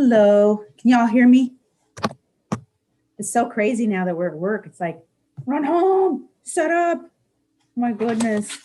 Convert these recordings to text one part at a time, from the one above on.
Hello, can y'all hear me? It's so crazy now that we're at work. It's like, run home, set up. My goodness.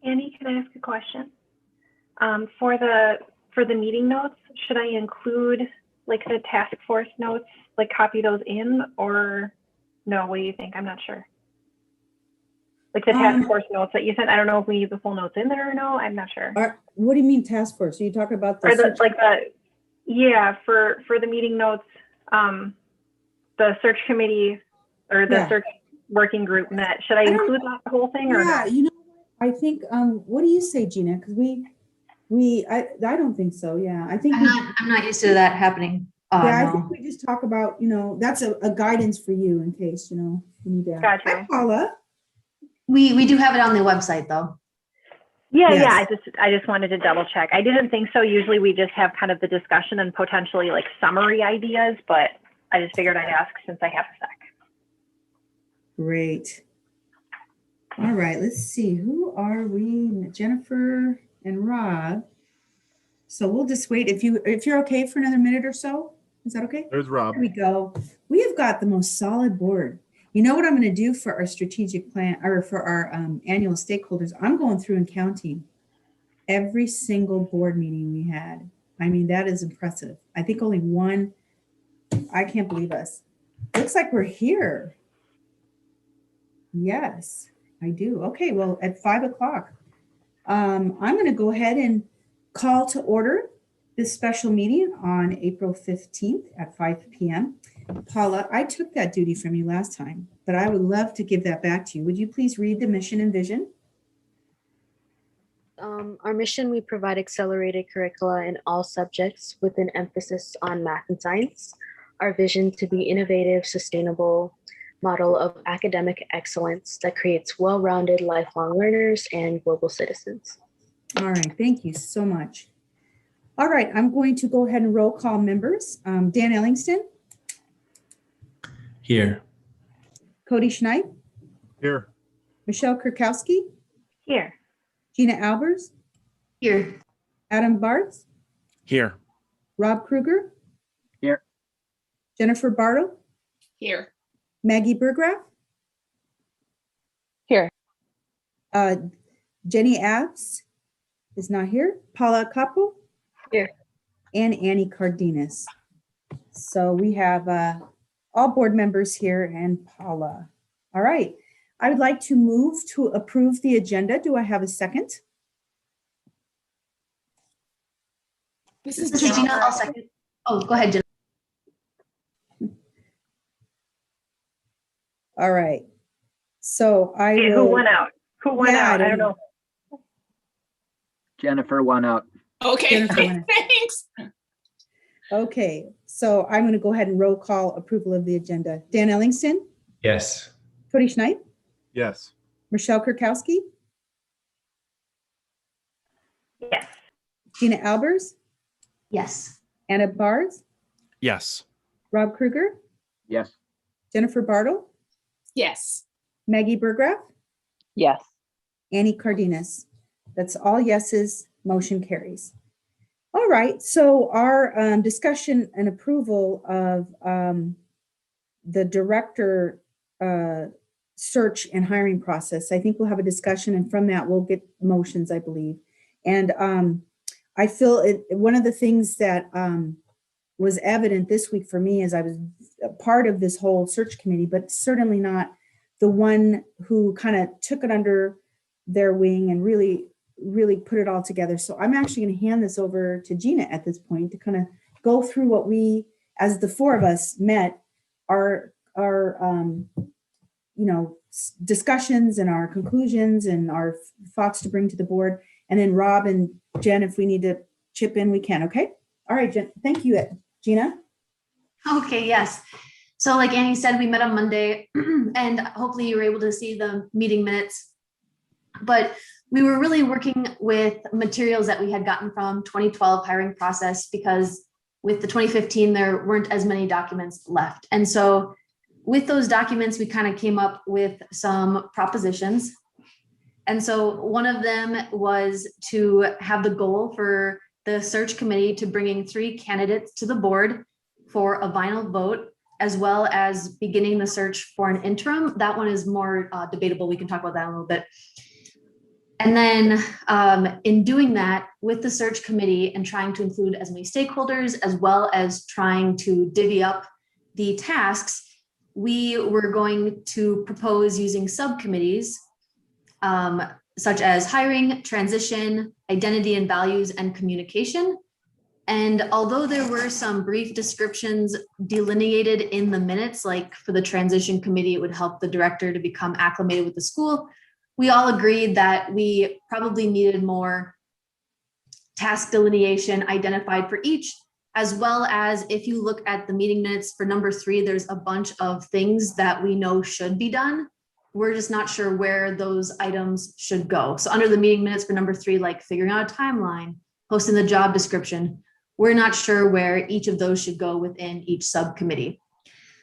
Annie, can I ask a question? For the meeting notes, should I include like the task force notes, like copy those in, or no? What do you think? I'm not sure. Like the task force notes that you sent, I don't know if we need the full notes in there or no. I'm not sure. What do you mean task force? Are you talking about the, yeah, for the meeting notes, the search committee or the search working group net. Should I include that whole thing or yeah, no? you know, I think, what do you say, Gina? Because I don't think so. Yeah, I think I'm not used to that happening. I No. think we just talk about, you know, that's a guidance for you in case, you know, you need to. Gotcha. Hi, Paula. We do have it on the website though. Yeah, Yes. I just wanted to double check. I didn't think so. Usually we just have kind of the discussion and potentially like summary ideas, but I just figured I'd ask since I have a sec. Great. All right, let's see. Who are we? Jennifer and Rob. So we'll just wait. If you're okay for another minute or so, is that okay? There's Rob. There we go. We have got the most solid board. You know what I'm going to do for our strategic plan or for our annual stakeholders? I'm going through and counting every single board meeting we had. I mean, that is impressive. I think only one. I can't believe us. Looks like we're here. Yes, I do. Okay, well, at 5 o'clock, I'm going to go ahead and call to order this special meeting on April 15th at 5 p.m. Paula, I took that duty from you last time, but I would love to give that back to you. Would you please read the mission and vision? Our mission, we provide accelerated curricula in all subjects with an emphasis on math and science. Our vision to be innovative, sustainable model of academic excellence that creates well-rounded lifelong learners and global citizens. All right, thank you so much. All right, I'm going to go ahead and roll call members. Dan Ellingston. Here. Cody Schneid. Here. Michelle Kurkowski. Here. Gina Albers. Here. Adam Bartz. Here. Rob Kruger. Here. Jennifer Bartle. Here. Maggie Burgraff. Here. Jenny Abs is not here. Paula Capo. Here. And Annie Cardenas. So we have all board members here and Paula. All right. I would like to move to approve the agenda. Do I have a second? This is Gina. I'll second. Oh, go ahead, Gina. All right. So I Who will. went out? Who went out? I don't know. Jennifer won out. Okay, Jennifer went. thanks. Okay, so I'm going to go ahead and roll call approval of the agenda. Dan Ellingston, Yes. Cody Schneid, Yes. Michelle Kurkowski, Yes. Gina Albers, Yes. Anna Bars, Yes. Rob Kruger, Yes. Jennifer Bartle, Yes. Maggie Burgraff, Yes. Annie Cardenas. That's all yeses, motion carries. All right, so our discussion and approval of the director search and hiring process. I think we'll have a discussion, and from that we'll get motions, I believe. And I feel one of the things that was evident this week for me is I was a part of this whole search committee, but certainly not the one who kind of took it under their wing and really put it all together. So I'm actually going to hand this over to Gina at this point to kind of go through what we, as the four of us met, our discussions and our conclusions and our thoughts to bring to the board. And then Rob and Jen, if we need to chip in, we can. Okay. All right, Jen. Thank you, Gina. Okay, yes. So like Annie said, we met on Monday and hopefully you were able to see the meeting minutes. But we were really working with materials that we had gotten from 2012 hiring process, because with the 2015, there weren't as many documents left. And so with those documents, we kind of came up with some propositions. And so one of them was to have the goal for the search committee to bringing 3 candidates to the board for a final vote, as well as beginning the search for an interim. That one is more debatable. We can talk about that in a little bit. And then in doing that with the search committee and trying to include as many stakeholders, as well as trying to divvy up the tasks, we were going to propose using subcommittees such as hiring, transition, identity and values, and communication. And although there were some brief descriptions delineated in the minutes, like for the transition committee, it would help the director to become acclimated with the school, we all agreed that we probably needed more task delineation identified for each, as well as if you look at the meeting minutes for number 3, there's a bunch of things that we know should be done. We're just not sure where those items should go. So under the meeting minutes for number 3, like figuring out a timeline, posting the job description, we're not sure where each of those should go within each subcommittee.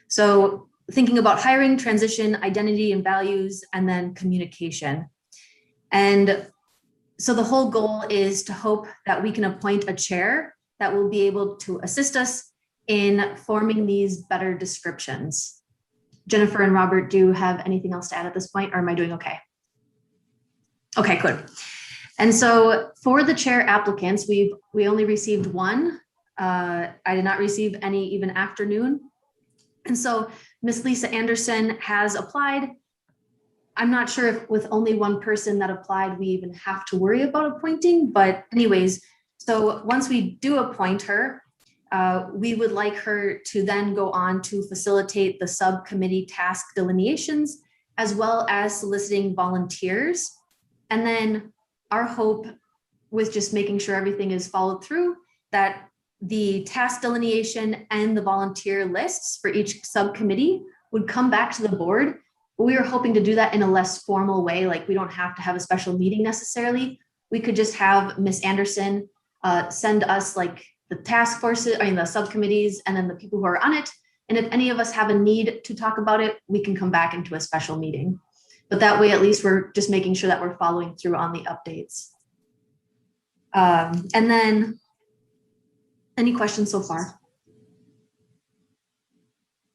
So thinking about hiring, transition, identity and values, and then communication. And so the whole goal is to hope that we can appoint a chair that will be able to assist us in forming these better descriptions. Jennifer and Robert, do you have anything else to add at this point, or am I doing okay? Okay, good. And so for the chair applicants, we only received one. I did not receive any even afternoon. And so Miss Lisa Anderson has applied. I'm not sure if with only one person that applied, we even have to worry about appointing, but anyways, so once we do appoint her, we would like her to then go on to facilitate the subcommittee task delineations, as well as soliciting volunteers. And then our hope with just making sure everything is followed through, that the task delineation and the volunteer lists for each subcommittee would come back to the board. But we were hoping to do that in a less formal way. Like we don't have to have a special meeting necessarily. We could just have Miss Anderson send us like the task forces, I mean the subcommittees, and then the people who are on it. And if any of us have a need to talk about it, we can come back into a special meeting. But that way, at least we're just making sure that we're following through on the updates. And then, any questions so far?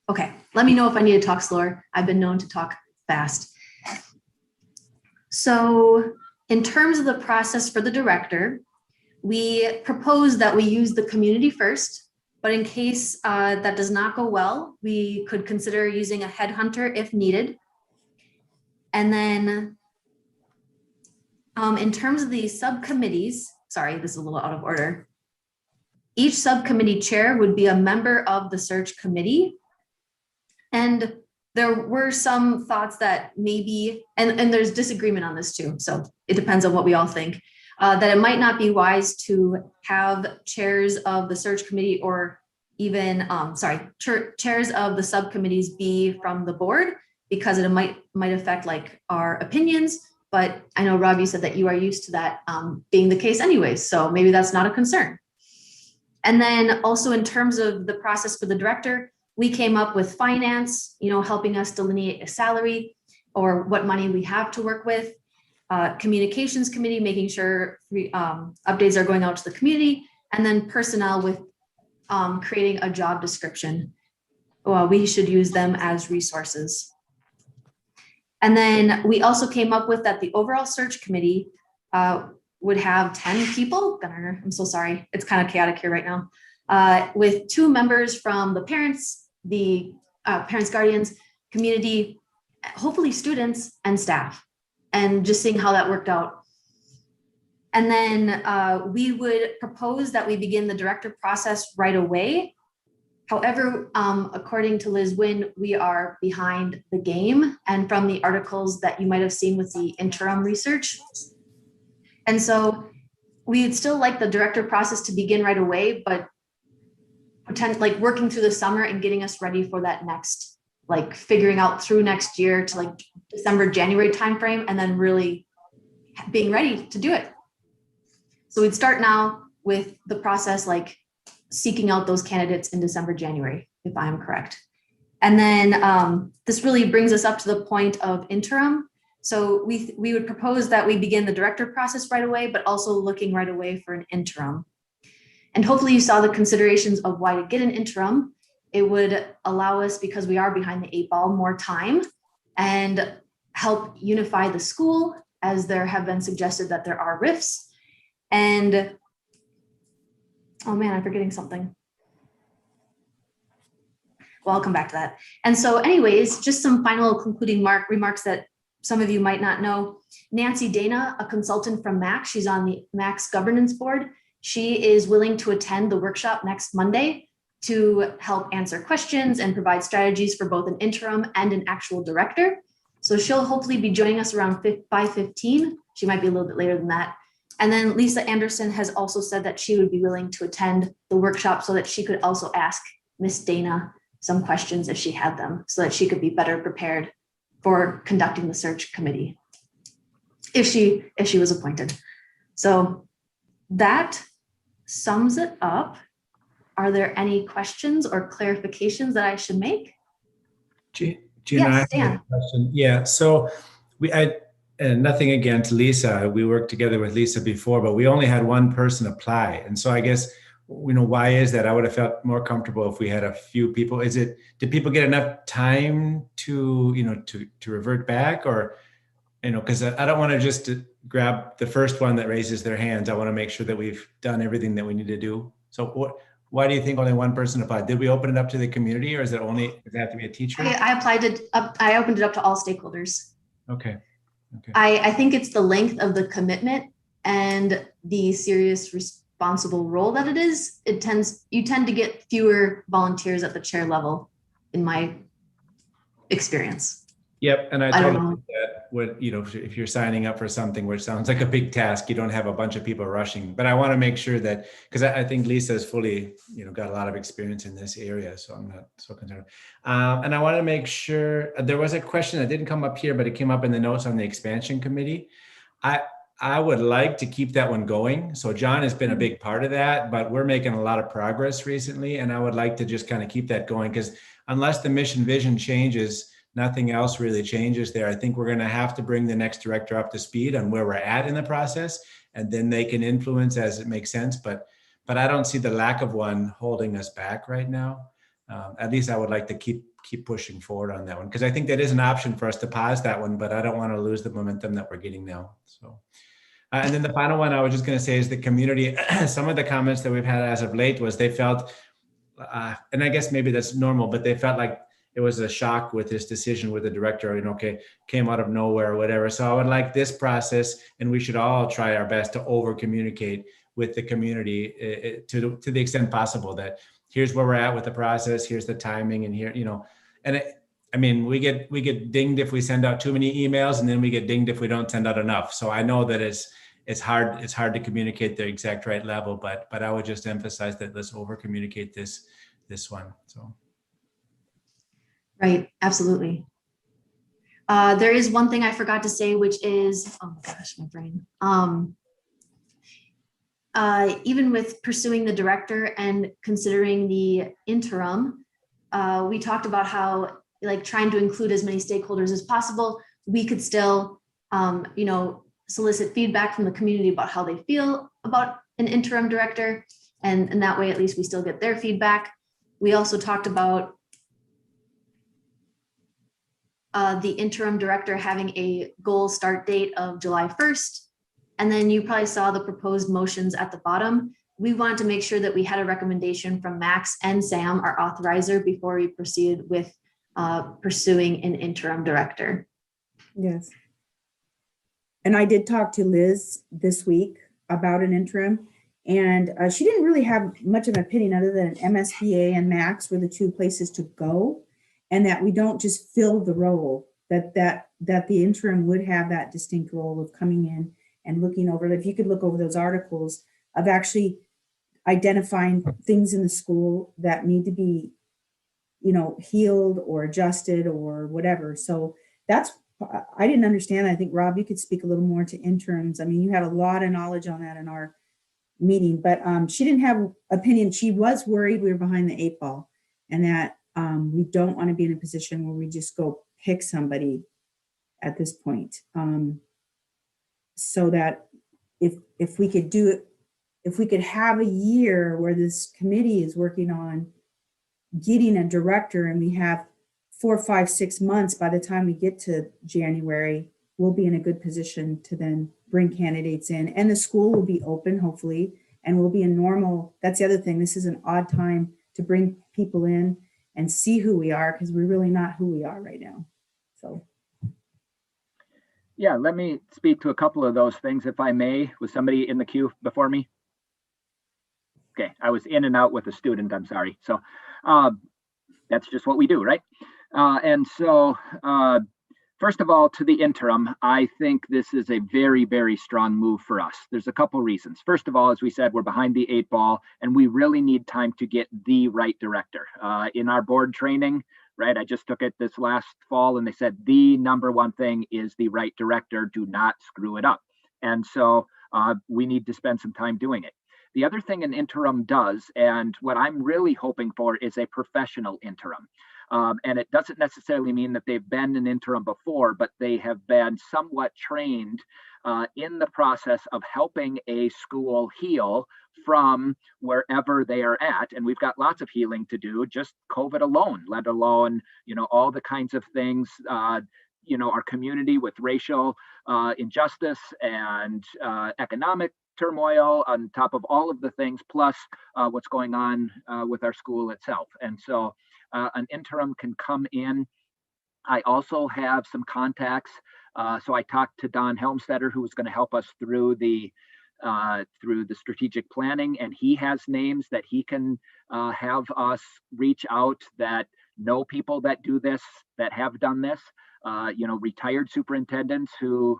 Okay, let me know if I need to talk slower. I've been known to talk fast. So in terms of the process for the director, we propose that we use the community first, but in case that does not go well, we could consider using a headhunter if needed. And then in terms of the subcommittees, sorry, this is a little out of order. Each subcommittee chair would be a member of the search committee. And there were some thoughts that maybe, and there's disagreement on this too, so it depends on what we all think. that it might not be wise to have chairs of the search committee or even, chairs of the subcommittees be from the board, because it might affect like our opinions. But I know, Rob, you said that you are used to that being the case anyways, so maybe that's not a concern. And then also in terms of the process for the director, we came up with finance, helping us delineate a salary or what money we have to work with. Communications committee, making sure updates are going out to the community, and then personnel with creating a job description. Well, we should use them as resources. And then we also came up with that the overall search committee would have 10 people. I'm so sorry. It's kind of chaotic here right now. With 2 members from the parents, guardians, community, hopefully students and staff, and just seeing how that worked out. And then we would propose that we begin the director process right away. However, according to Liz Wynn, we are behind the game, and from the articles that you might have seen with the interim research. And so we'd still like the director process to begin right away, but like working through the summer and getting us ready for that next, like figuring out through next year to like December, January timeframe, and then really being ready to do it. So we'd start now with the process, like seeking out those candidates in December, January, if I am correct. And then this really brings us up to the point of interim. So we would propose that we begin the director process right away, but also looking right away for an interim. And hopefully you saw the considerations of why to get an interim. It would allow us, because we are behind the 8 ball, more time and help unify the school, as there have been suggested that there are rifts. And oh man, I'm forgetting something. Well, I'll come back to that. And so anyways, just some final concluding remarks that some of you might not know. Nancy Dana, a consultant from MAC, she's on the MAC's governance board. She is willing to attend the workshop next Monday to help answer questions and provide strategies for both an interim and an actual director. So she'll hopefully be joining us around 5:15. She might be a little bit later than that. And then Lisa Anderson has also said that she would be willing to attend the workshop so that she could also ask Miss Dana some questions if she had them, so that she could be better prepared for conducting the search committee if she was appointed. So that sums it up. Are there any questions or clarifications that I should make? Gina, Yes, I have Dan. a question. Yeah, so and nothing against Lisa. We worked together with Lisa before, but we only had one person apply. And so I guess, why is that? I would have felt more comfortable if we had a few people. Did people get enough time to, to revert back, or, because I don't want to just grab the first one that raises their hands. I want to make sure that we've done everything that we need to do. So why do you think only one person applied? Did we open it up to the community, or does it have to be a teacher? I opened it up to all stakeholders. Okay. I think it's the length of the commitment and the serious responsible role that it is. You tend to get fewer volunteers at the chair level, in my experience. Yep, and I don't totally know. get that. If you're signing up for something which sounds like a big task, you don't have a bunch of people rushing. But I want to make sure that, because I think Lisa has fully, got a lot of experience in this area, so I'm not so concerned. And I want to make sure, there was a question that didn't come up here, but it came up in the notes on the expansion committee. I would like to keep that one going. So John has been a big part of that, but we're making a lot of progress recently, and I would like to just kind of keep that going, because unless the mission vision changes, nothing else really changes there. I think we're going to have to bring the next director up to speed on where we're at in the process, and then they can influence as it makes sense. But I don't see the lack of one holding us back right now. At least I would like to keep pushing forward on that one, because I think that is an option for us to pause that one, but I don't want to lose the momentum that we're getting now. So, and then the final one I was just going to say is the community. Some of the comments that we've had as of late was they felt, and I guess maybe that's normal, but they felt like it was a shock with this decision with the director, came out of nowhere or whatever. So I would like this process, and we should all try our best to over communicate with the community to the extent possible, that here's where we're at with the process, here's the timing, and here, and we get dinged if we send out too many emails, and then we get dinged if we don't send out enough. So I know that it's hard to communicate the exact right level, but I would just emphasize that let's over communicate this one. So. Right, absolutely. There is one thing I forgot to say, which is, oh my gosh, my brain. Even with pursuing the director and considering the interim, we talked about how like trying to include as many stakeholders as possible. We could still, solicit feedback from the community about how they feel about an interim director. And that way, at least we still get their feedback. We also talked about the interim director having a goal start date of July 1st. And then you probably saw the proposed motions at the bottom. We wanted to make sure that we had a recommendation from Max and Sam, our authorizer, before we proceeded with pursuing an interim director. Yes. And I did talk to Liz this week about an interim, and she didn't really have much of an opinion other than MSBA and Max were the two places to go, and that we don't just fill the role, that the interim would have that distinct role of coming in and looking over. If you could look over those articles of actually identifying things in the school that need to be, healed or adjusted or whatever. So that's, I didn't understand. I think, Rob, you could speak a little more to interims. I mean, you had a lot of knowledge on that in our meeting, but she didn't have opinion. She was worried we were behind the 8 ball, and that we don't want to be in a position where we just go pick somebody at this point. So that if we could do it, if we could have a year where this committee is working on getting a director, and we have 4, 5, 6 months by the time we get to January, we'll be in a good position to then bring candidates in, and the school will be open, hopefully, and we'll be a normal. That's the other thing. This is an odd time to bring people in and see who we are, because we're really not who we are right now. So. Yeah, let me speak to a couple of those things, if I may. Was somebody in the queue before me? Okay, I was in and out with a student, I'm sorry. So that's just what we do, right? First of all, to the interim, I think this is a very, very strong move for us. There's a couple reasons. First of all, as we said, we're behind the 8 ball, and we really need time to get the right director. In our board training, right, I just took it this last fall, and they said the number one thing is the right director. Do not screw it up. And so we need to spend some time doing it. The other thing an interim does, and what I'm really hoping for, is a professional interim. And it doesn't necessarily mean that they've been an interim before, but they have been somewhat trained in the process of helping a school heal from wherever they are at. And we've got lots of healing to do, just COVID alone, let alone, all the kinds of things, our community with racial injustice and economic turmoil on top of all of the things, plus what's going on with our school itself. And so an interim can come in. I also have some contacts. So I talked to Don Helmstetter, who was going to help us through the strategic planning, and he has names that he can have us reach out that know people that do this, that have done this. Retired superintendents who,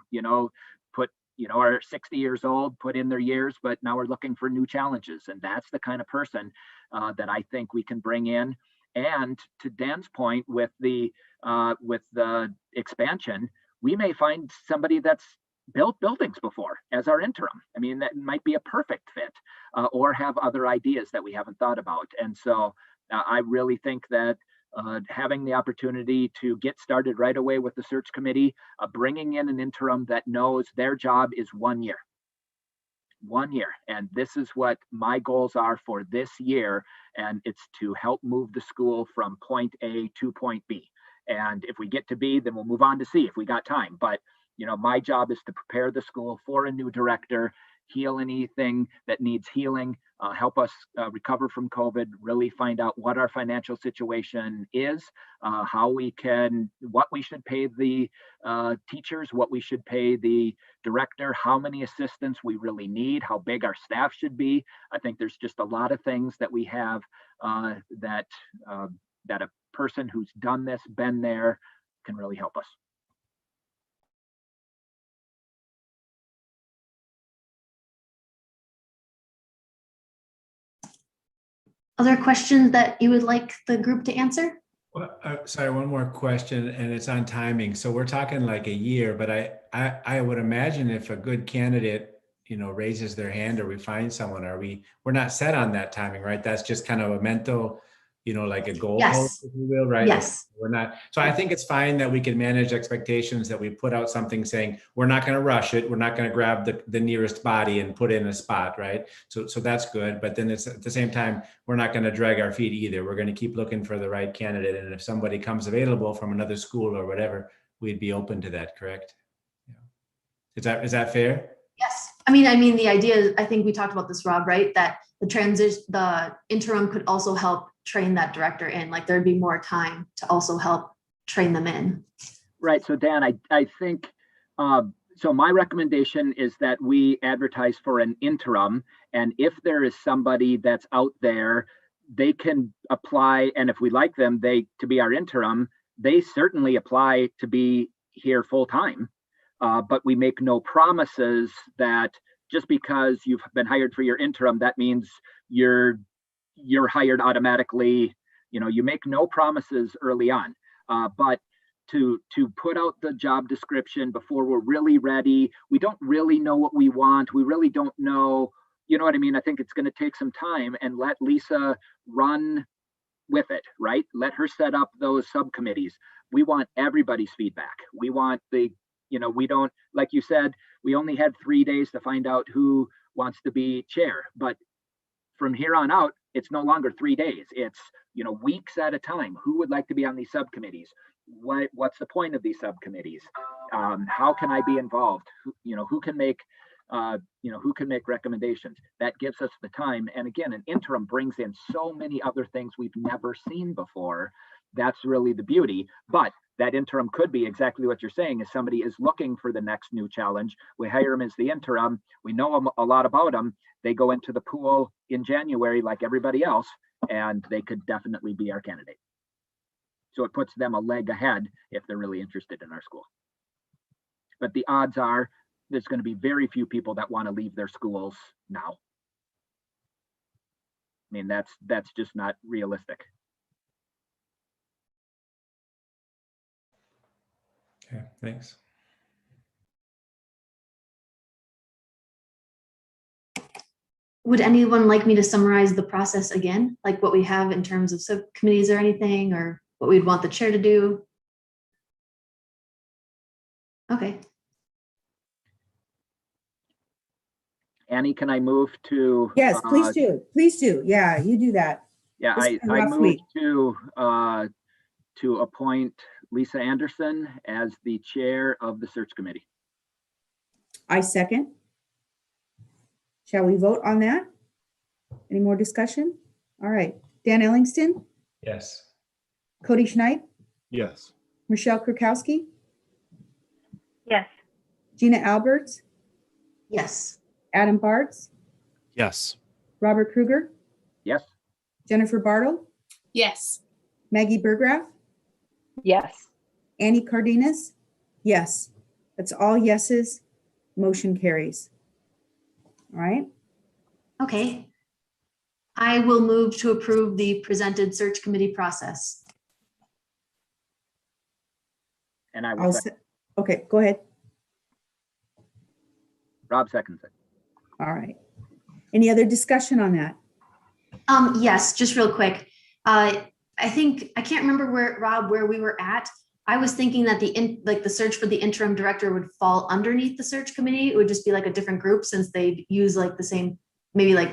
are 60 years old, put in their years, but now we're looking for new challenges. And that's the kind of person that I think we can bring in. And to Dan's point, with the expansion, we may find somebody that's built buildings before as our interim. I mean, that might be a perfect fit, or have other ideas that we haven't thought about. And so I really think that having the opportunity to get started right away with the search committee, bringing in an interim that knows their job is 1 year. 1 year. And this is what my goals are for this year. And it's to help move the school from point A to point B. And if we get to B, then we'll move on to C if we got time. But, my job is to prepare the school for a new director, heal anything that needs healing, help us recover from COVID, really find out what our financial situation is, what we should pay the teachers, what we should pay the director, how many assistants we really need, how big our staff should be. I think there's just a lot of things that we have that a person who's done this, been there, can really help us. Other questions that you would like the group to answer? Well, sorry, one more question, and it's on timing. So we're talking like a year, but I would imagine if a good candidate, raises their hand or we find someone, we're not set on that timing, right? That's just kind of a mental, like a goal post, Yes. if you will, right? Yes. We're not. So I think it's fine that we can manage expectations, that we put out something saying we're not going to rush it. We're not going to grab the nearest body and put in a spot, right? So that's good. But then it's at the same time, we're not going to drag our feet either. We're going to keep looking for the right candidate. And if somebody comes available from another school or whatever, we'd be open to that, correct? Yeah. Is that fair? Yes. I mean, the idea is, I think we talked about this, Rob, right? That the interim could also help train that director in, like there'd be more time to also help train them in. Right. So Dan, I think, so my recommendation is that we advertise for an interim, and if there is somebody that's out there, they can apply. And if we like them, to be our interim, they certainly apply to be here full time. But we make no promises that just because you've been hired for your interim, that means you're hired automatically. You make no promises early on. But to put out the job description before we're really ready, we don't really know what we want. We really don't know, you know what I mean? I think it's going to take some time, and let Lisa run with it, right? Let her set up those subcommittees. We want everybody's feedback. We want we don't, like you said, we only had 3 days to find out who wants to be chair, but from here on out, it's no longer 3 days. It's, weeks at a time. Who would like to be on these subcommittees? What's the point of these subcommittees? How can I be involved? Who can make, who can make recommendations? That gives us the time. And again, an interim brings in so many other things we've never seen before. That's really the beauty. But that interim could be exactly what you're saying, is somebody is looking for the next new challenge. We hire them as the interim. We know a lot about them. They go into the pool in January like everybody else, and they could definitely be our candidate. So it puts them a leg ahead if they're really interested in our school. But the odds are there's going to be very few people that want to leave their schools now. I mean, that's just not realistic. Okay, thanks. Would anyone like me to summarize the process again, like what we have in terms of subcommittees or anything, or what we'd want the chair to do? Okay. Annie, can I move to? Yes, please do. Please do. Yeah, you do that. Yeah, I move to appoint Lisa Anderson as the chair of the search committee. I second. Shall we vote on that? Any more discussion? All right. Dan Ellingston, Yes. Cody Schneid, Yes. Michelle Krukowski, Yes. Gina Alberts, Yes. Adam Bartz, Yes. Robert Kruger, Yes. Jennifer Bartle, Yes. Maggie Burgraff, Yes. Annie Cardenas. Yes. That's all yeses. Motion carries. All right. Okay. I will move to approve the presented search committee process. And I will second. Okay, go ahead. Rob seconds it. All right. Any other discussion on that? Yes, just real quick. I think, I can't remember where we were at. I was thinking that the search for the interim director would fall underneath the search committee. It would just be like a different group, since they'd use like the same, maybe like,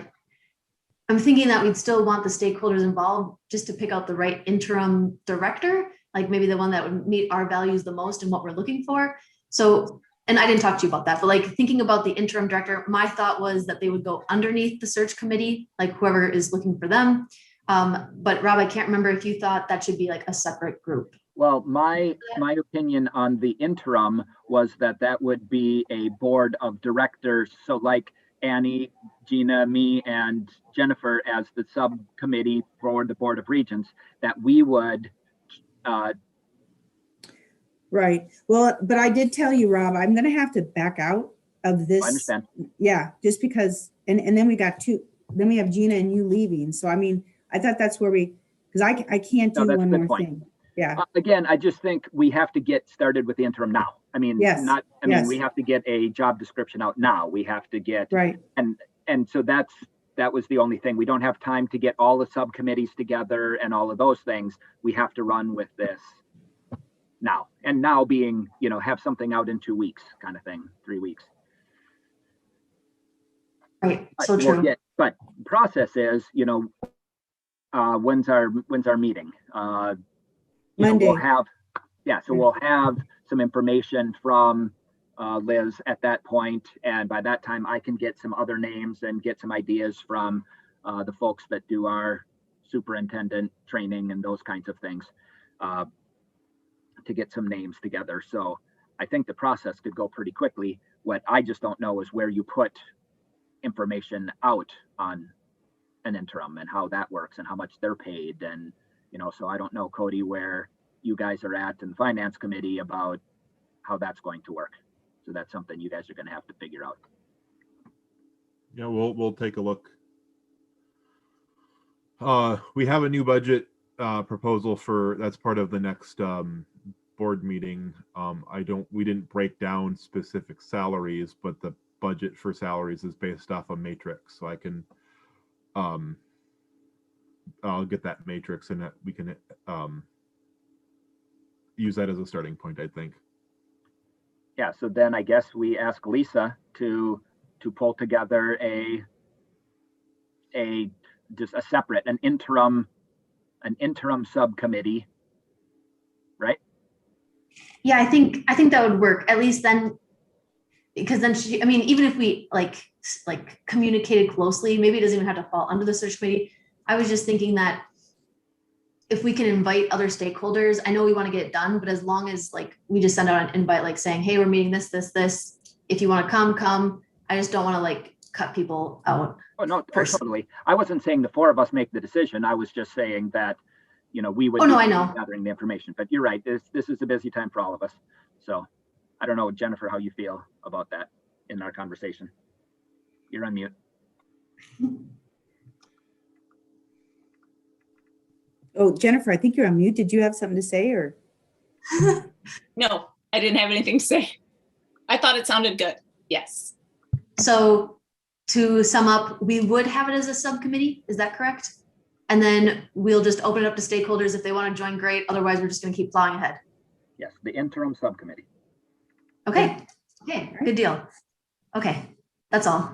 I'm thinking that we'd still want the stakeholders involved just to pick out the right interim director, like maybe the one that would meet our values the most and what we're looking for. So, and I didn't talk to you about that, but like thinking about the interim director, my thought was that they would go underneath the search committee, like whoever is looking for them. But Rob, I can't remember if you thought that should be like a separate group. Well, my opinion on the interim was that would be a board of directors. So like Annie, Gina, me, and Jennifer as the subcommittee for the Board of Regents, that we would. Right. Well, but I did tell you, Rob, I'm going to have to back out of this. I understand. Yeah, just because, and then we got then we have Gina and you leaving. So, I mean, I thought that's where because I can't No, do that's a one good more point. thing. Yeah. Again, I just think we have to get started with the interim now. I mean, Yes, yes. we have to get a job description out now. We have to get, Right. and so that was the only thing. We don't have time to get all the subcommittees together and all of those things. We have to run with this now. And now being, have something out in 2 weeks kind of thing, 3 weeks. Right, so true. But process is, when's our meeting? Monday. We'll have, so we'll have some information from Liz at that point, and by that time I can get some other names and get some ideas from the folks that do our superintendent training and those kinds of things to get some names together. So I think the process could go pretty quickly. What I just don't know is where you put information out on an interim and how that works and how much they're paid. And, so I don't know, Cody, where you guys are at in the finance committee about how that's going to work. So that's something you guys are going to have to figure out. Yeah, we'll take a look. We have a new budget proposal that's part of the next board meeting. We didn't break down specific salaries, but the budget for salaries is based off a matrix. So I can I'll get that matrix and that we can use that as a starting point, I think. Yeah, so then I guess we ask Lisa to pull together an interim subcommittee, right? Yeah, I think that would work, at least then, because then even if we like communicated closely, maybe it doesn't even have to fall under the search committee. I was just thinking that if we can invite other stakeholders, I know we want to get it done, but as long as we just send out an invite, saying, hey, we're meeting this, if you want to come. I just don't want to cut people out. Oh, no, totally. I wasn't saying the four of us make the decision. I was just saying that, we would I know. gathering the information, but you're right. This is a busy time for all of us. So I don't know, Jennifer, how you feel about that in our conversation. You're on mute. Oh, Jennifer, I think you're on mute. Did you have something to say or? No, I didn't have anything to say. I thought it sounded good. Yes. So to sum up, we would have it as a subcommittee. Is that correct? And then we'll just open it up to stakeholders. If they want to join, great. Otherwise, we're just going to keep plowing ahead. Yes, the interim subcommittee. Okay. Good deal. Okay. That's all.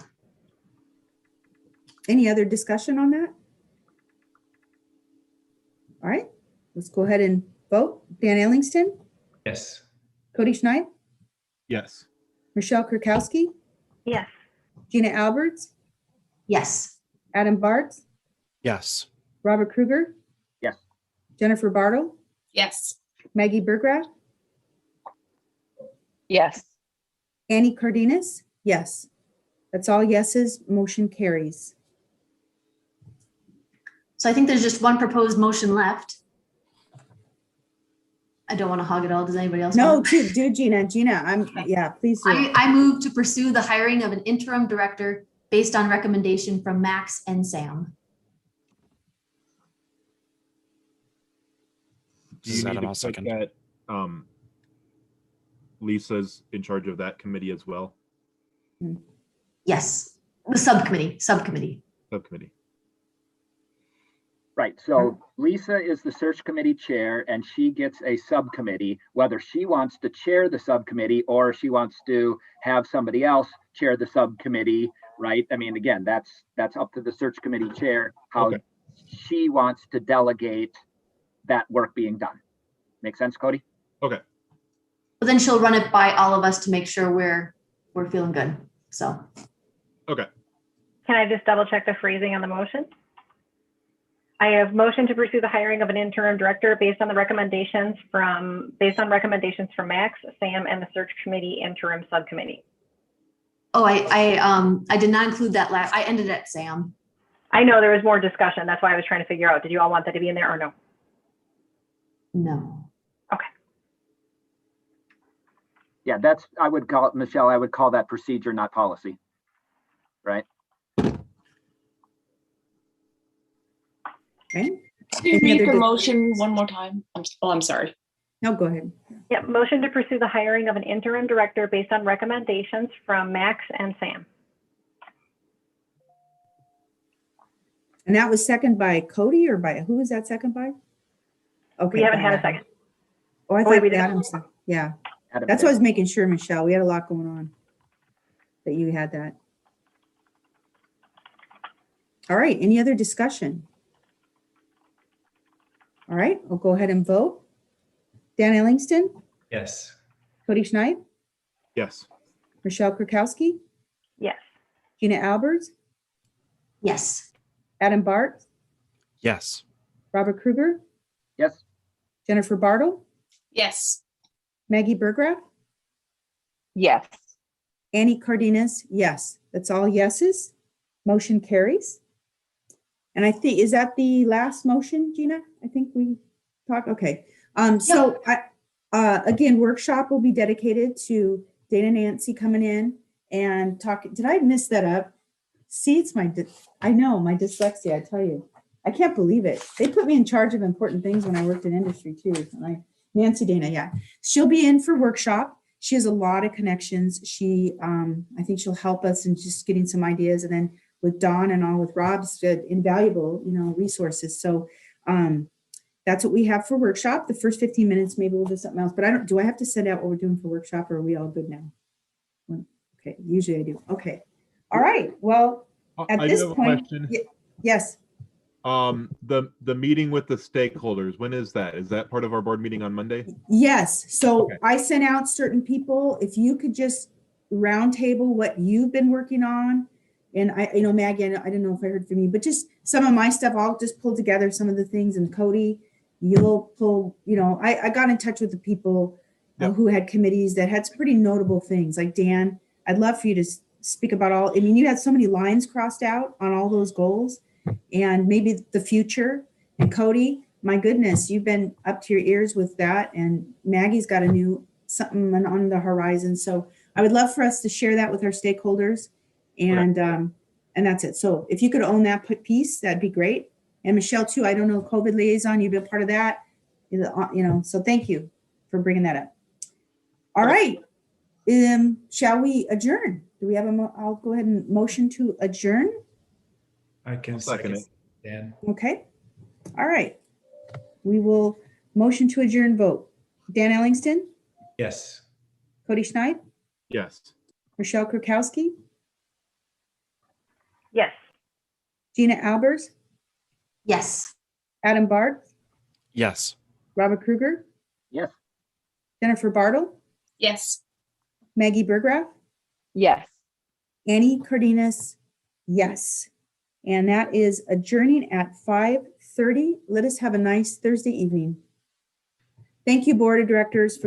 Any other discussion on that? All right, let's go ahead and vote. Dan Ellingston, Yes. Cody Schneid, Yes. Michelle Kurkowski, Yes. Gina Alberts, Yes. Adam Bartz, Yes. Robert Kruger, Yes. Jennifer Bartle, Yes. Maggie Burgraff, Yes. Annie Cardenas, yes. That's all yeses, motion carries. So I think there's just one proposed motion left. I don't want to hog it all. Does anybody else? No, want? do Gina, please do. I move to pursue the hiring of an interim director based on recommendation from Max and Sam. Do you need to put that Lisa's in charge of that committee as well? Yes, the subcommittee. Subcommittee. Right, so Lisa is the search committee chair and she gets a subcommittee, whether she wants to chair the subcommittee or she wants to have somebody else chair the subcommittee, right? I mean, again, that's up to the search committee chair, how she wants to delegate that work being done. Make sense, Cody? Okay. But then she'll run it by all of us to make sure we're feeling good. So. Okay. Can I just double check the phrasing on the motion? I have motion to pursue the hiring of an interim director based on recommendations from Max, Sam, and the search committee interim subcommittee. Oh, I did not include that last. I ended at Sam. I know there was more discussion. That's why I was trying to figure out, did you all want that to be in there or no? No. Okay. Yeah, I would call it, Michelle, I would call that procedure, not policy, right? Okay, Can you Any read other the dis- motion one more time? I'm sorry. no, go ahead. Yeah, motion to pursue the hiring of an interim director based on recommendations from Max and Sam. And that was second by Cody or by, who was that second by? Okay. We haven't by had a Adam. second. Oh, I Oh, wait, thought we did. Adam said, yeah. Adam That's did. what I was making sure, Michelle. We had a lot going on. That you had that. All right, any other discussion? All right, we'll go ahead and vote. Dan Ellingston, Yes. Cody Schneid, Yes. Michelle Kurkowski, Yes. Gina Alberts, Yes. Adam Bart, Yes. Robert Kruger, Yes. Jennifer Bartle, Yes. Maggie Burgraff, Yes. Annie Cardenas, yes. That's all yeses. Motion carries. And I think, is that the last motion, Gina? I think we talked, okay. So again, workshop will be dedicated to Dana and Nancy coming in and talking. Did I miss that up? See, it's I know, my dyslexia, I tell you. I can't believe it. They put me in charge of important things when I worked in industry too. Nancy Dana, yeah. She'll be in for workshop. She has a lot of connections. I think she'll help us in just getting some ideas. And then with Dawn and all with Rob's invaluable, resources. So that's what we have for workshop. The first 15 minutes, maybe we'll do something else, but do I have to send out what we're doing for workshop or are we all good now? Okay, usually I do. Okay. All right. Well, at I this do have a point, question. yes. The meeting with the stakeholders, when is that? Is that part of our board meeting on Monday? Yes. So Okay. I sent out certain people, if you could just roundtable what you've been working on. And Maggie, I don't know if I heard from you, but just some of my stuff, I'll just pull together some of the things, and Cody, you'll pull, I got in touch with the people Yep. who had committees that had some pretty notable things. Like Dan, I'd love for you to speak about you had so many lines crossed out on all those goals and maybe the future. And Cody, my goodness, you've been up to your ears with that. And Maggie's got something on the horizon. So I would love for us to share that with our stakeholders. And that's it. So if you could own that piece, that'd be great. And Michelle too, I don't know, COVID liaison, you've been part of that, so thank you for bringing that up. All right. Shall we adjourn? Do we have I'll go ahead and motion to adjourn. I can I'll second second Dan. Okay. All right. We will motion to adjourn vote. Dan Ellingston, Yes. Cody Schneid, Yes. Michelle Kurkowski, Yes. Gina Albers, Yes. Adam Bart, Yes. Robert Kruger, Yes. Jennifer Bartle, Yes. Maggie Burgraff, Yes. Annie Cardenas, yes. And that is adjourning at 5:30. Let us have a nice Thursday evening. Thank you, Board of Directors, for